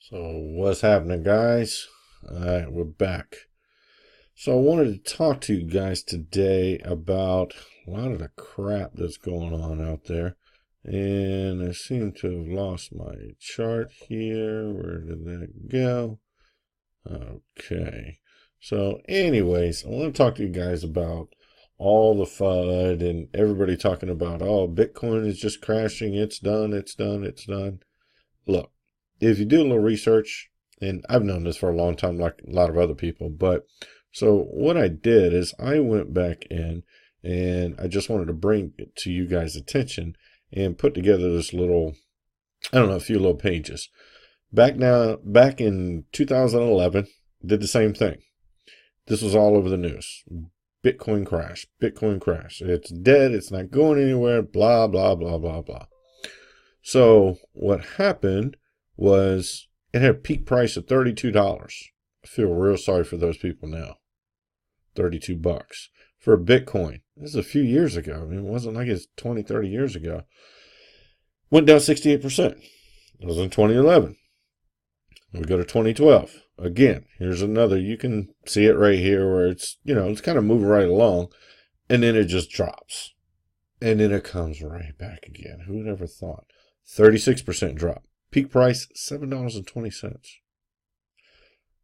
So what's happening, guys? All right, we're back. So I wanted to talk to you guys today about a lot of the crap that's going on out there. And I seem to have lost my chart here. Where did that go? Okay. So anyways, I want to talk to you guys about all the FUD and everybody talking about, oh, Bitcoin is just crashing. It's done. It's done. It's done. Look, if you do a little research, and I've known this for a long time, like a lot of other people, but so what I did is I went back in and I just wanted to bring it to you guys' attention and put together this little, I don't know, a few little pages. Back in 2011, did the same thing. This was all over the news. Bitcoin crash, Bitcoin crash. It's dead. It's not going anywhere. Blah, blah, blah, blah, blah. So what happened was it had a peak price of $32. I feel real sorry for those people now. $32 for a Bitcoin. This is a few years ago. I mean, it wasn't like it's 20, 30 years ago. Went down 68%. It was in 2011. We go to 2012. Again, here's another. You can see it right here where it's, it's kind of moving right along. And then it just drops. And then it comes right back again. Who would ever thought? 36% drop. Peak price, $7.20.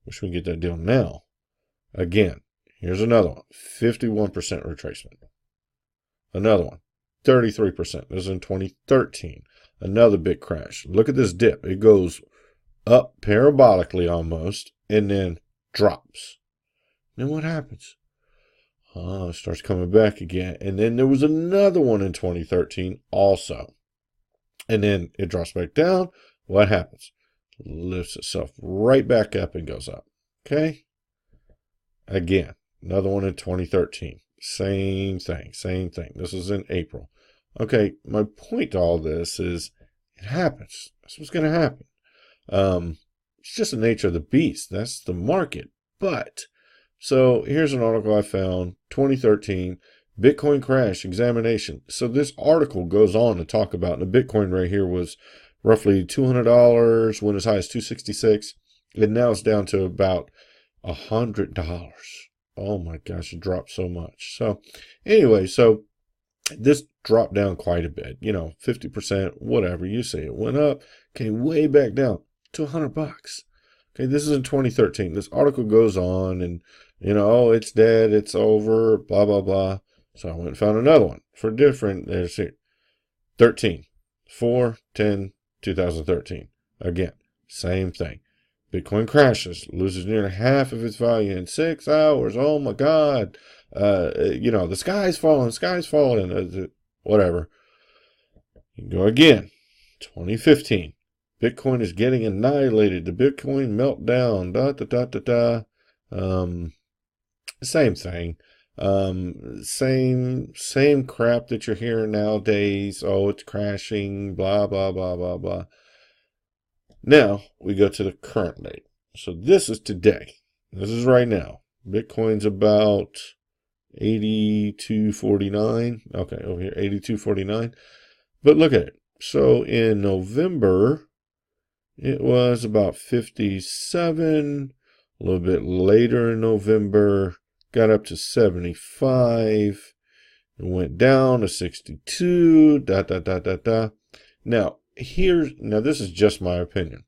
Wish we could get that deal now. Again, here's another one. 51% retracement. Another one. 33%. This is in 2013. Another big crash. Look at this dip. It goes up parabolically almost and then drops. Then what happens? It starts coming back again. And then there was another one in 2013 also. And then it drops back down. What happens? Lifts itself right back up and goes up. Okay? Again, another one in 2013. Same thing. This is in April. Okay, my point to all this is it happens. That's what's going to happen. It's just the nature of the beast. That's the market. But, so here's an article I found, 2013, Bitcoin crash examination. So this article goes on to talk about, and the Bitcoin right here was roughly $200, went as high as $266, and now it's down to about $100. Oh my gosh, it dropped so much. So anyway, so this dropped down quite a bit, 50%, whatever you say. It went up, came way back down to $100. Okay, this is in 2013. This article goes on and, oh, it's dead, it's over, blah, blah, blah. So I went and found another one for different, there's 13, 4/10/2013. Again, same thing. Bitcoin crashes, loses nearly half of its value in 6 hours. Oh my God. The sky's falling, whatever. You go again, 2015. Bitcoin is getting annihilated. The Bitcoin meltdown, same thing. Same crap that you're hearing nowadays. Oh, it's crashing, blah, blah, blah, blah, blah. Now we go to the current date. So this is today. This is right now. Bitcoin's about 82.49. Okay, over here, 82.49. But look at it. So in November, it was about 57. A little bit later in November, got up to 75. It went down to 62. Now this is just my opinion.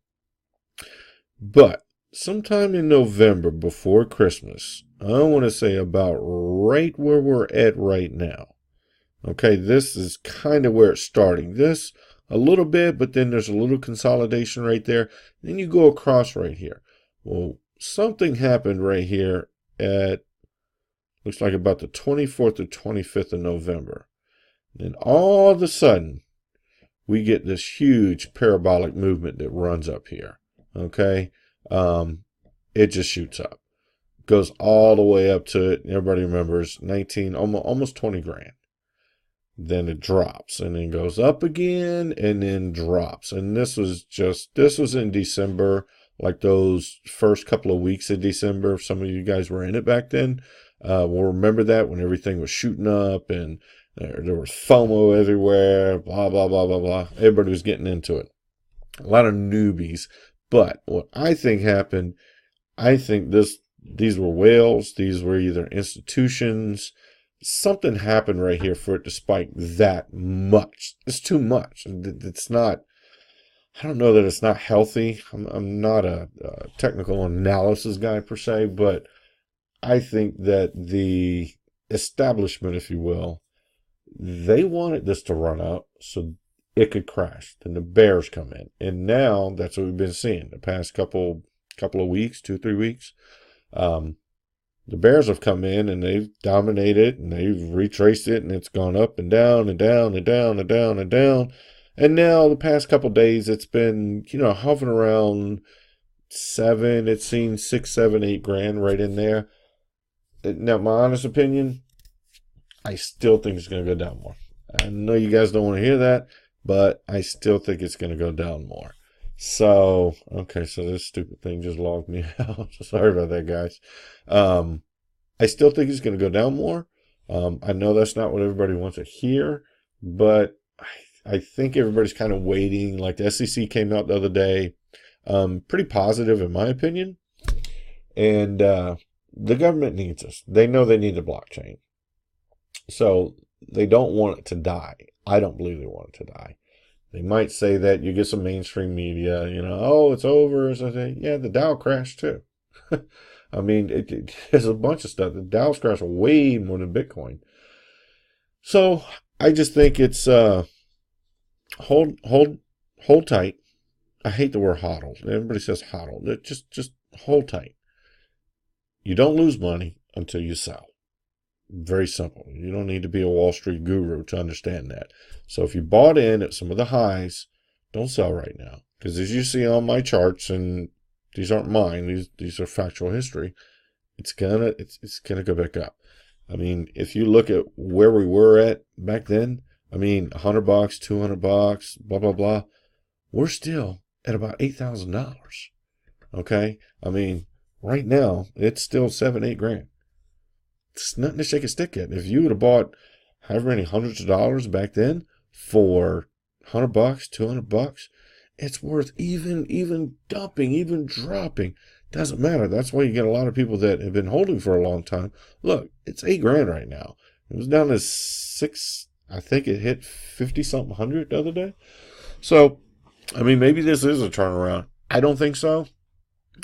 But sometime in November before Christmas, I want to say about right where we're at right now. Okay, this is kind of where it's starting. This a little bit, but then there's a little consolidation right there. Then you go across right here. Well, something happened right here at, looks like about the 24th or 25th of November. And all of a sudden, we get this huge parabolic movement that runs up here. Okay, it just shoots up, goes all the way up to it. Everybody remembers 19, almost 20 grand. Then it drops and then goes up again and then drops. And this was in December, like those first couple of weeks of December. Some of you guys were in it back then. Will remember that when everything was shooting up and there was FOMO everywhere, blah, blah, blah, blah, blah. Everybody was getting into it. A lot of newbies. But what I think happened, I think these were whales. These were either institutions. Something happened right here for it to spike that much. It's too much. It's not, I don't know that it's not healthy. I'm not a technical analysis guy per se, but I think that the establishment, if you will, they wanted this to run up so it could crash. Then the bears come in. And now that's what we've been seeing the past couple of weeks, 2-3 weeks. The bears have come in and they've dominated and they've retraced it, and it's gone up and down and down and down and down and down. And now the past couple of days it's been, hovering around 7, it's seen 6, 7, 8 grand right in there. Now, my honest opinion, I still think it's going to go down more. I know you guys don't want to hear that, but I still think it's going to go down more. So, okay, so this stupid thing just logged me out. Sorry about that, guys. I still think it's going to go down more. I know that's not what everybody wants to hear, but I think everybody's kind of waiting. Like the SEC came out the other day, pretty positive in my opinion. And the government needs us. They know they need the blockchain. So they don't want it to die. I don't believe they want it to die. They might say that you get some mainstream media, oh, it's over. So I say, yeah, the Dow crashed too. I mean, there's a bunch of stuff. The Dow's crashed way more than Bitcoin. So I just think it's hold tight. I hate the word hodl. Everybody says hodl. Just hold tight. You don't lose money until you sell. Very simple. You don't need to be a Wall Street guru to understand that. So if you bought in at some of the highs, don't sell right now. Because as you see on my charts, and these aren't mine, these are factual history, it's gonna go back up. I mean, if you look at where we were at back then, I mean, $100, $200, blah, blah, blah, we're still at about $8,000. Okay? I mean, right now, it's still 7, 8 grand. It's nothing to shake a stick at. If you would have bought however many hundreds of dollars back then for $100, $200, it's worth even dumping, even dropping. Doesn't matter. That's why you get a lot of people that have been holding for a long time. Look, it's 8 grand right now. It was down to 6. I think it hit 50 something hundred the other day. So, I mean, maybe this is a turnaround. I don't think so.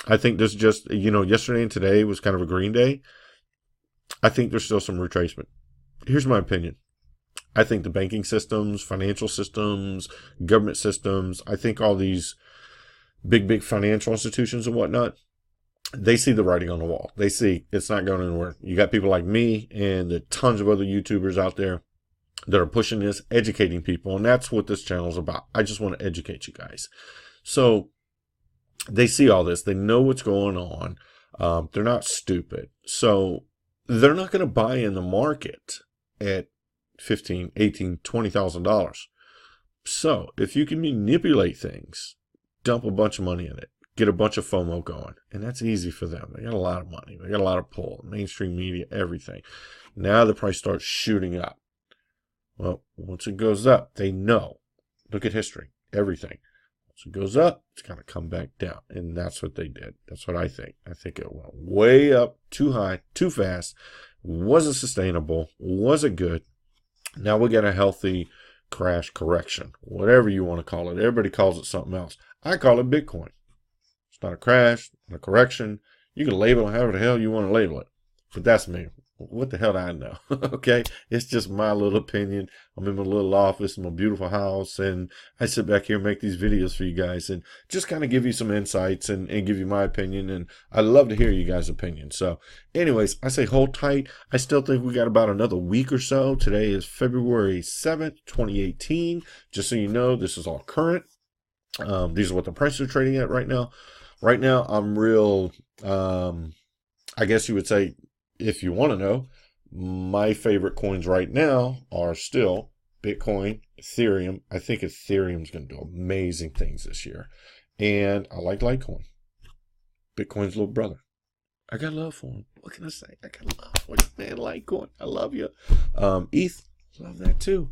I think this just, yesterday and today was kind of a green day. I think there's still some retracement. Here's my opinion. I think the banking systems, financial systems, government systems, I think all these big financial institutions and whatnot, they see the writing on the wall. They see it's not going anywhere. You got people like me and the tons of other YouTubers out there that are pushing this, educating people. And that's what this channel is about. I just want to educate you guys. So they see all this. They know what's going on. They're not stupid. So they're not going to buy in the market at $15,000, $18,000, $20,000. So if you can manipulate things, dump a bunch of money in it, get a bunch of FOMO going, and that's easy for them. They got a lot of money. They got a lot of pull, mainstream media, everything. Now the price starts shooting up. Well, once it goes up, they know. Look at history, everything. Once it goes up, it's going to come back down. And that's what they did. That's what I think. I think it went way up, too high, too fast. Wasn't sustainable. Wasn't good. Now we got a healthy crash correction. Whatever you want to call it. Everybody calls it something else. I call it Bitcoin. It's not a crash, not a correction. You can label it however the hell you want to label it. But that's me. What the hell do I know? Okay? It's just my little opinion. I'm in my little office in my beautiful house, and I sit back here and make these videos for you guys and just kind of give you some insights and give you my opinion. And I love to hear you guys' opinions. So anyways, I say hold tight. I still think we got about another week or so. Today is February 7th, 2018. Just so you know, this is all current. These are what the prices are trading at right now. Right now, I'm real, I guess you would say, if you want to know, my favorite coins right now are still Bitcoin, Ethereum. I think Ethereum's going to do amazing things this year. And I like Litecoin. Bitcoin's little brother. I got love for him. What can I say? I got love for you, man. Litecoin. I love you. ETH. Love that too.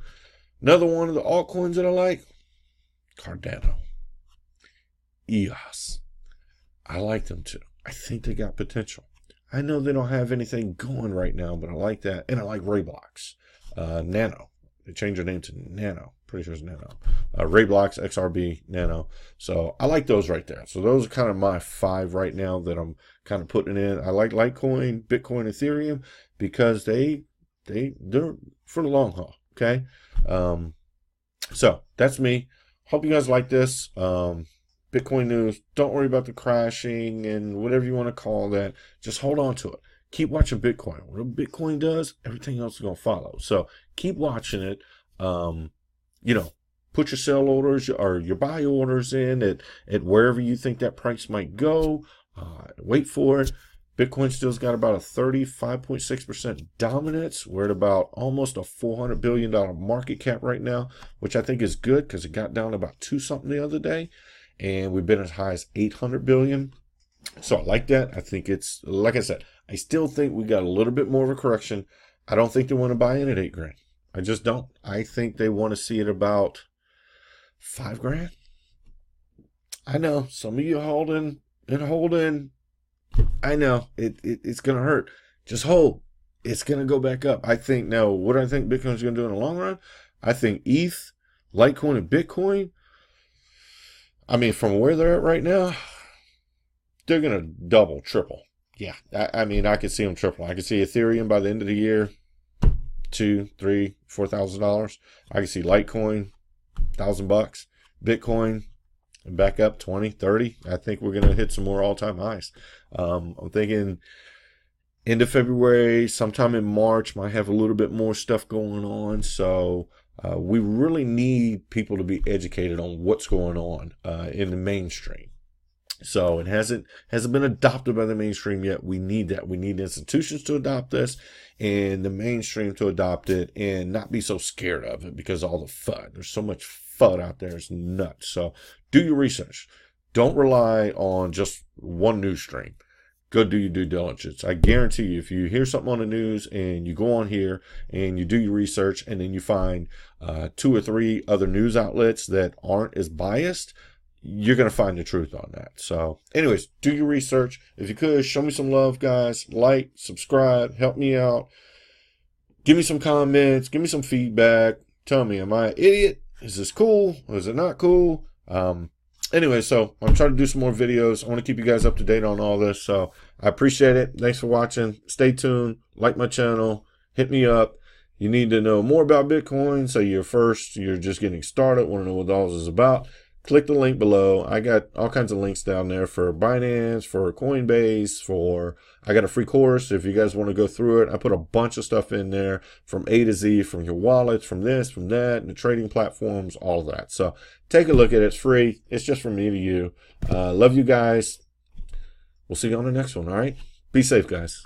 Another one of the altcoins that I like. Cardano. EOS. I like them too. I think they got potential. I know they don't have anything going right now, but I like that. And I like Rayblox. Nano. They changed their name to Nano. Pretty sure it's Nano. Rayblox, XRB, Nano. So I like those right there. So those are kind of my 5 right now that I'm kind of putting in. I like Litecoin, Bitcoin, Ethereum because they're for the long haul. Okay. So that's me. Hope you guys like this. Bitcoin news. Don't worry about the crashing and whatever you want to call that. Just hold on to it. Keep watching Bitcoin. Whatever Bitcoin does, everything else is going to follow. So keep watching it. You know, put your sell orders or your buy orders in at wherever you think that price might go. Wait for it. Bitcoin still's got about a 35.6% dominance. We're at about almost a $400 billion market cap right now, which I think is good because it got down to about 2 something the other day. And we've been as high as 800 billion. So I like that. I think it's, like I said, I still think we got a little bit more of a correction. I don't think they want to buy in at 8 grand. I just don't. I think they want to see it about 5 grand. I know some of you holding. I know it's going to hurt. Just hold. It's going to go back up. I think now, what do I think Bitcoin's going to do in the long run? I think ETH, Litecoin, and Bitcoin, I mean, from where they're at right now, they're going to double, triple. Yeah, I mean, I could see them triple. I could see Ethereum by the end of the year, $2,000, $3,000, $4,000. I could see Litecoin, $1,000. Bitcoin, back up 20, 30. I think we're going to hit some more all-time highs. I'm thinking end of February, sometime in March, might have a little bit more stuff going on. So we really need people to be educated on what's going on in the mainstream. So it hasn't been adopted by the mainstream yet. We need that. We need institutions to adopt this and the mainstream to adopt it and not be so scared of it because all the FUD. There's so much FUD out there. It's nuts. So do your research. Don't rely on just one news stream. Go do your due diligence. I guarantee you, if you hear something on the news and you go on here and you do your research and then you find 2 or 3 other news outlets that aren't as biased, you're going to find the truth on that. So anyways, do your research. If you could, show me some love, guys. Like, subscribe, help me out. Give me some comments. Give me some feedback. Tell me, am I an idiot? Is this cool? Or is it not cool? Anyway, so I'm trying to do some more videos. I want to keep you guys up to date on all this. So I appreciate it. Thanks for watching. Stay tuned. Like my channel. Hit me up. You need to know more about Bitcoin. So you're just getting started. Want to know what all this is about. Click the link below. I got all kinds of links down there for Binance, for Coinbase, I got a free course if you guys want to go through it. I put a bunch of stuff in there from A to Z, from your wallets, from this, from that, and the trading platforms, all of that. So take a look at it. It's free. It's just from me to you. Love you guys. We'll see you on the next one, all right? Be safe, guys.